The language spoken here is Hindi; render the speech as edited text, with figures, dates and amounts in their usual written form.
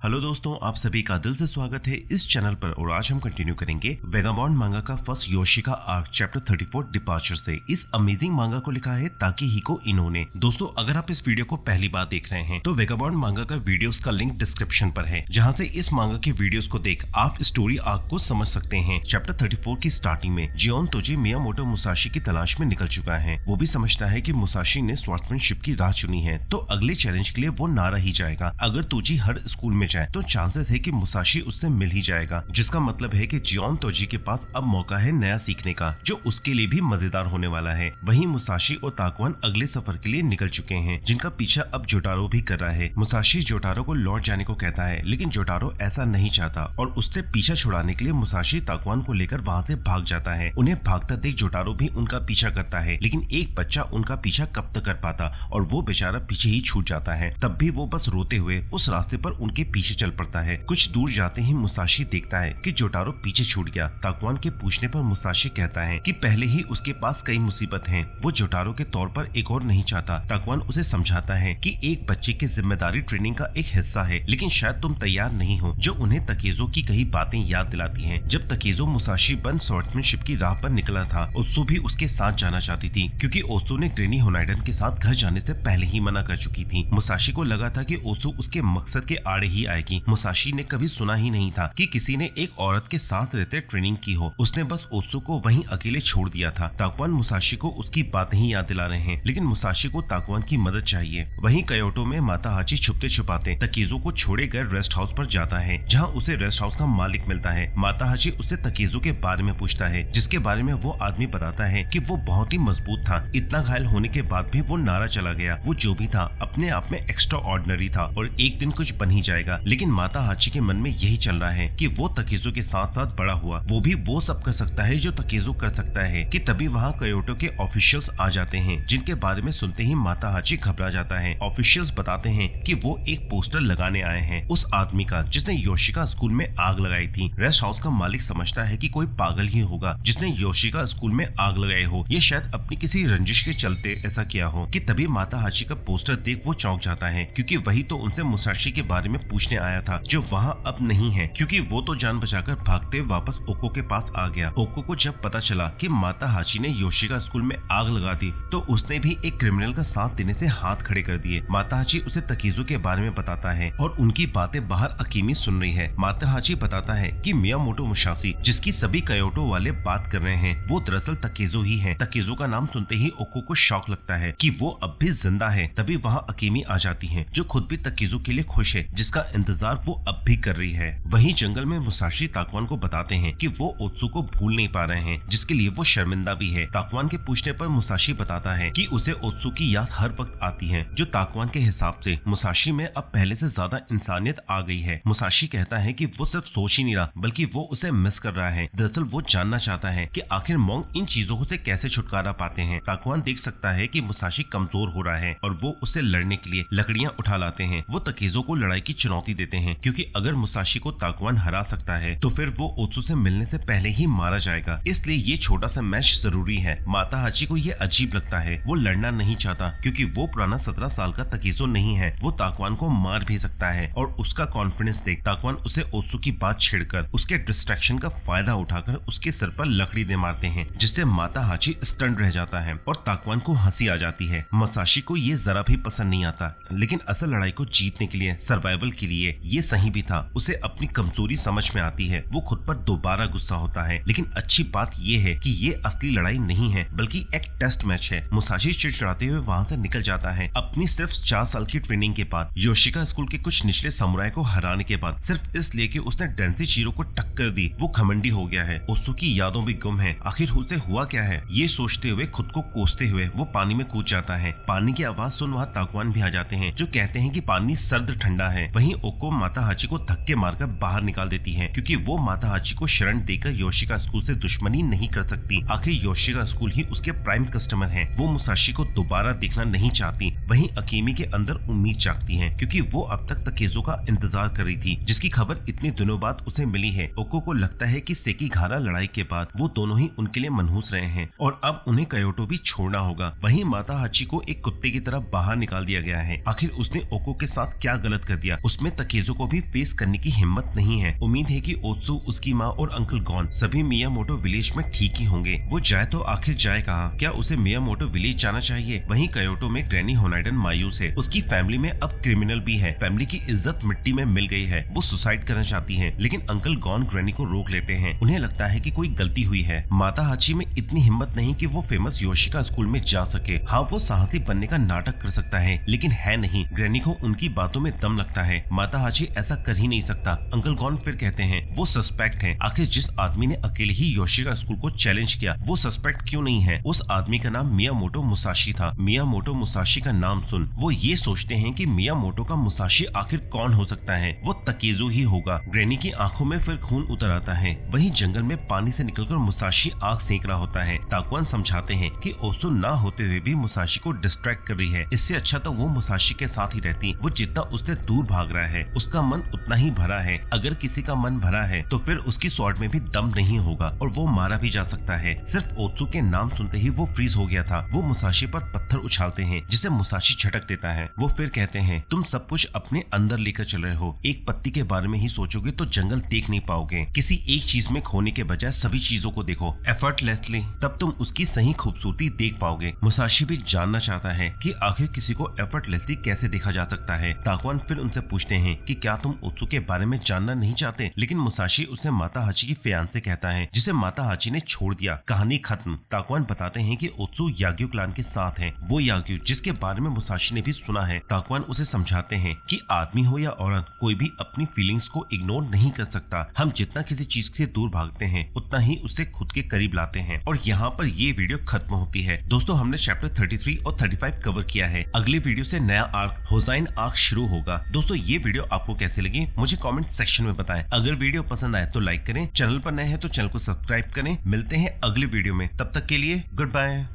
हेलो दोस्तों, आप सभी का दिल से स्वागत है इस चैनल पर। और आज हम कंटिन्यू करेंगे वेगाबॉन्ड मांगा का फर्स्ट योशिका आर्क चैप्टर 34 डिपार्चर से। इस अमेजिंग मांगा को लिखा है ताकेहिको इनो ने। दोस्तों, अगर आप इस वीडियो को पहली बार देख रहे हैं तो वेगाबॉन्ड मांगा का वीडियोस का लिंक डिस्क्रिप्शन पर है, जहां से इस मांगा के वीडियोस को देख आप स्टोरी आर्क को समझ सकते हैं। चैप्टर 34 की स्टार्टिंग में जियोन तोजी मियामोटो मुसाशी की तलाश में निकल चुका है। वो भी समझता है कि मुसाशी ने स्वॉर्ड्समैनशिप की राह चुनी है, तो अगले चैलेंज के लिए वो नारा ही जाएगा। अगर तोजी हर स्कूल में जाए तो चांसेस है कि मुसाशी उससे मिल ही जाएगा, जिसका मतलब है कि जियोन तोजी के पास अब मौका है नया सीखने का, जो उसके लिए भी मजेदार होने वाला है। वहीं मुसाशी और ताकुआन अगले सफर के लिए निकल चुके हैं, जिनका पीछा अब जोटारो भी कर रहा है। मुसाशी जोटारो को लौट जाने को कहता है, लेकिन जोटारो ऐसा नहीं चाहता और उससे पीछा छुड़ाने के लिए मुसाशी ताकुआन को लेकर वहाँ से भाग जाता है। उन्हें भागता देख जोटारो भी उनका पीछा करता है, लेकिन एक बच्चा उनका पीछा कब तक कर पाता और वो बेचारा पीछे ही छूट जाता है। तब भी वो बस रोते हुए उस रास्ते पर उनके पीछे चल पड़ता है। कुछ दूर जाते ही मुसाशी देखता है कि जोटारो पीछे छूट गया। ताकुआन के पूछने पर मुसाशी कहता है कि पहले ही उसके पास कई मुसीबत हैं। वो जोटारो के तौर पर एक और नहीं चाहता। ताकुआन उसे समझाता है कि एक बच्चे की जिम्मेदारी ट्रेनिंग का एक हिस्सा है, लेकिन शायद तुम तैयार नहीं हो, जो उन्हें तकेजो की कई बातें याद दिलाती हैं। जब तकेजो मुसाशी बन स्वॉर्ड्समैनशिप की राह पर निकला था, ओत्सु भी उसके साथ जाना चाहती थी, क्योंकि ओत्सु ने ग्रेनी होनाइडन के साथ घर जाने से पहले ही मना कर चुकी थी। मुसाशी को लगा था कि ओत्सु उसके मकसद के आड़े ही आएगी। मुसाशी ने कभी सुना ही नहीं था कि किसी ने एक औरत के साथ रहते ट्रेनिंग की हो। उसने बस ओत्सु को वहीं अकेले छोड़ दिया था। ताकुआन मुसाशी को उसकी बातें ही याद दिला रहे हैं, लेकिन मुसाशी को ताकुआन की मदद चाहिए। वहीं कयोटो में माताहाची छुपते छुपाते तकेजो को छोड़े गए रेस्ट हाउस पर जाता है, जहां उसे रेस्ट हाउस का मालिक मिलता है। माताहाची उससे तकेजो के बारे में पूछता है, जिसके बारे में वो आदमी बताता है कि वो बहुत ही मजबूत था। इतना घायल होने के बाद भी वो नारा चला गया। वो जो भी था अपने आप में एक्स्ट्रा ऑर्डिनरी था और एक दिन कुछ बन ही जाएगा। लेकिन माताहाची के मन में यही चल रहा है कि वो तकेजो के साथ साथ बड़ा हुआ, वो भी वो सब कर सकता है जो तकेजो कर सकता है। कि तभी वहाँ कयोटो के ऑफिशियल्स आ जाते हैं, जिनके बारे में सुनते ही माताहाची घबरा जाता है। ऑफिशियल्स बताते हैं कि वो एक पोस्टर लगाने आए हैं उस आदमी का जिसने योशिका स्कूल में आग लगाई थी। रेस्ट हाउस का मालिक समझता है कि कोई पागल ही होगा जिसने योशिका स्कूल में आग लगाई हो। ये शायद अपनी किसी रंजिश के चलते ऐसा किया हो। कि तभी माताहाची का पोस्टर देख वो चौंक जाता है, क्योंकि वही तो उनसे मुसाशी के बारे में पूछने आया था, जो वहाँ अब नहीं है, क्योंकि वो तो जान बचाकर भागते वापस ओको के पास आ गया। ओको को जब पता चला कि माताहाची ने योशिका स्कूल में आग लगा दी, तो उसने भी एक क्रिमिनल का साथ देने से हाथ खड़े कर दिए। माताहाची उसे तकेजो के बारे में बताता है और उनकी बातें बाहर अकीमी सुन रही है। माताहाची बताता है कि मियामोटो मुसाशी, जिसकी सभी कयोटो वाले बात कर रहे हैं, वो दरअसल तकेजो ही है। तकेजो का नाम सुनते ही ओको को शौक लगता है कि वो अब भी जिंदा है। तभी वहाँ अकीमी आ जाती है, जो खुद भी तकेजो के लिए खुश है, जिसका इंतजार वो अब भी कर रही है। वहीं जंगल में मुसाशी ताकुआन को बताते हैं कि वो ओत्सु को भूल नहीं पा रहे हैं, जिसके लिए वो शर्मिंदा भी है। ताकुआन के पूछने पर मुसाशी बताता है कि उसे ओत्सु की याद हर वक्त आती है, जो ताकुआन के हिसाब से मुसाशी में अब पहले से ज्यादा इंसानियत आ गई है। मुसाशी कहता है कि वो सिर्फ सोच ही नहीं रहा, बल्कि वो उसे मिस कर रहा है। दरअसल वो जानना चाहता है कि आखिर मोंग इन चीजों से कैसे छुटकारा पाते हैं। ताकुआन देख सकता है कि मुसाशी कमजोर हो रहा है और वो उसे लड़ने के लिए लकड़ियां उठा लाते हैं। वो तकेजो को लड़ाई की चुनौती देते हैं, क्योंकि अगर मुसाशी को ताकुआन हरा सकता है तो फिर वो ओत्सु से मिलने से पहले ही मारा जाएगा। इसलिए ये छोटा सा मैच जरूरी है। माताहाची को ये अजीब लगता है। वो लड़ना नहीं चाहता, क्योंकि वो पुराना 17 साल का तकेजो नहीं है। वो ताकुआन को मार भी सकता है और उसका कॉन्फिडेंस देख ताकुआन उसे ओत्सु की बात छेड़कर उसके डिस्ट्रैक्शन का फायदा उठाकर उसके सर पर लकड़ी दे मारते हैं, जिससे माताहाची स्टन रह जाता है और ताकुआन को हंसी आ जाती है। मुसाशी को ये जरा भी पसंद नहीं आता, लेकिन असल लड़ाई को जीतने के लिए, सर्वाइवल के लिए ये सही भी था। उसे अपनी कमजोरी समझ में आती है। वो खुद पर दोबारा गुस्सा होता है, लेकिन अच्छी बात ये है कि ये असली लड़ाई नहीं है, बल्कि एक टेस्ट मैच है। मुसाशी चिड़चिड़ाते हुए वहाँ से निकल जाता है। अपनी सिर्फ 4 साल की ट्रेनिंग के बाद, योशिका स्कूल के कुछ निचले समुराय को हराने के बाद, सिर्फ इसलिए कि उसने डेंसी चीरो को टक्कर दी, वो घमंडी हो गया है। ओत्सु की यादों भी गुम है। आखिर उसे हुआ क्या है, ये सोचते हुए खुद को कोसते हुए वो पानी में कूद जाता है। पानी की आवाज सुन वहाँ ताकुआन भी आ जाते हैं, जो कहते हैं कि पानी सर्द ठंडा है। वहीं ओको माताहाची को धक्के मारकर बाहर निकाल देती है, क्योंकि वो माताहाची को शरण देकर योशिका स्कूल से दुश्मनी नहीं कर सकती। आखिर योशिका स्कूल ही उसके प्राइम कस्टमर है। वो मुसाशी को दोबारा देखना नहीं चाहती। वहीं अकीमी के अंदर उम्मीद जागती है, क्योंकि वो अब तक तकेजो का इंतजार कर रही थी, जिसकी खबर इतने दिनों बाद उसे मिली है। ओको को लगता है कि सेकीगारा लड़ाई के बाद वो दोनों ही उनके लिए मनहूस रहे हैं और अब उन्हें कयोटो भी छोड़ना होगा। वहीं माताहाची को एक कुत्ते की तरह बाहर निकाल दिया गया है। आखिर उसने ओको के साथ क्या गलत कर दिया, उसमें तकेजो को भी फेस करने की हिम्मत नहीं है। उम्मीद है कि ओत्सु, उसकी माँ और अंकल गॉन सभी मियामोटो विलेज में ठीक ही होंगे। वो जाए तो आखिर जाए कहाँ? क्या उसे मियामोटो विलेज जाना चाहिए? वहीं कयोटो में ग्रैनी होनाइडन मायूस है। उसकी फैमिली में अब क्रिमिनल भी है। फैमिली की इज्जत मिट्टी में मिल गई है। वो सुसाइड करना चाहती है, लेकिन अंकल गॉन ग्रैनी को रोक लेते हैं। उन्हें लगता है कि कोई गलती हुई है। माता हाची में इतनी हिम्मत नहीं कि वो फेमस योशिका स्कूल में जा सके। हाँ, वो साहसी बनने का नाटक कर सकता है, लेकिन है नहीं। ग्रैनी को उनकी बातों में दम लगता है। माता हाची ऐसा कर ही नहीं सकता। अंकल गॉन फिर कहते हैं वो सस्पेक्ट है। आखिर जिस आदमी ने अकेले ही योशिका स्कूल को चैलेंज किया, वो सस्पेक्ट क्यों नहीं है? उस आदमी का नाम मियामोटो मुसाशी था। मियामोटो मुसाशी का नाम सुन वो ये सोचते हैं कि मियामोटो का मुसाशी आखिर कौन हो सकता है? वो तकेजो ही होगा। ग्रैनी की आंखों में फिर खून उतर आता है। वहीं जंगल में पानी से निकलकर मुसाशी आग सेक रहा होता है। ताकुआन समझाते हैं कि ओत्सु ना होते हुए भी मुसाशी को डिस्ट्रैक्ट कर रही है। इससे अच्छा तो वो मुसाशी के साथ ही रहती। वो जितना उससे दूर भाग रहा है, उसका मन उतना ही भरा है। अगर किसी का मन भरा है तो फिर उसकी स्वॉर्ड में भी दम नहीं होगा और वो मारा भी जा सकता है। सिर्फ ओत्सु के नाम सुनते ही वो फ्रीज हो गया था। वो मुसाशी पर पत्थर उछालते हैं, जिसे मुसाशी झटक देता है। वो फिर कहते हैं तुम सब कुछ अपने अंदर लेकर चल रहे हो। एक पत्ती के बारे में ही सोचोगे तो जंगल देख नहीं पाओगे। किसी एक चीज में खोने के बजाय सभी चीजों को देखो एफर्टलेसली, तब तुम उसकी सही खूबसूरती देख पाओगे। मुसाशी भी जानना चाहता है कि आखिर किसी को एफर्टलेसली कैसे देखा जा सकता है। ताकुआन फिर उनसे पूछते हैं कि क्या तुम ओत्सु के बारे में जानना नहीं चाहते? लेकिन मुसाशी उसे माता हाची की फियांसे कहता है, जिसे माता हाची ने छोड़ दिया। कहानी खत्म। ताकुआन बताते हैं कि ओत्सु याग्यू क्लान के साथ है। वो याग्यू जिसके बारे में मुसाशी ने भी सुना है। ताकुआन उसे समझाते हैं कि आदमी हो या औरत, कोई भी अपनी फीलिंग्स को इग्नोर नहीं कर सकता। हम जितना किसी चीज से दूर भागते हैं, उतना ही उसे खुद के करीब लाते हैं। और यहाँ पर ये वीडियो खत्म होती है। दोस्तों, हमने चैप्टर 33 और 35 कवर किया है। अगली वीडियो से नया आर्क होजाइन आर्क शुरू होगा। दोस्तों, ये वीडियो आपको कैसी लगी मुझे कमेंट सेक्शन में बताएं। अगर वीडियो पसंद आए तो लाइक करें, चैनल पर नए हैं तो चैनल को सब्सक्राइब करें। मिलते हैं अगली वीडियो में, तब तक के लिए गुड बाय।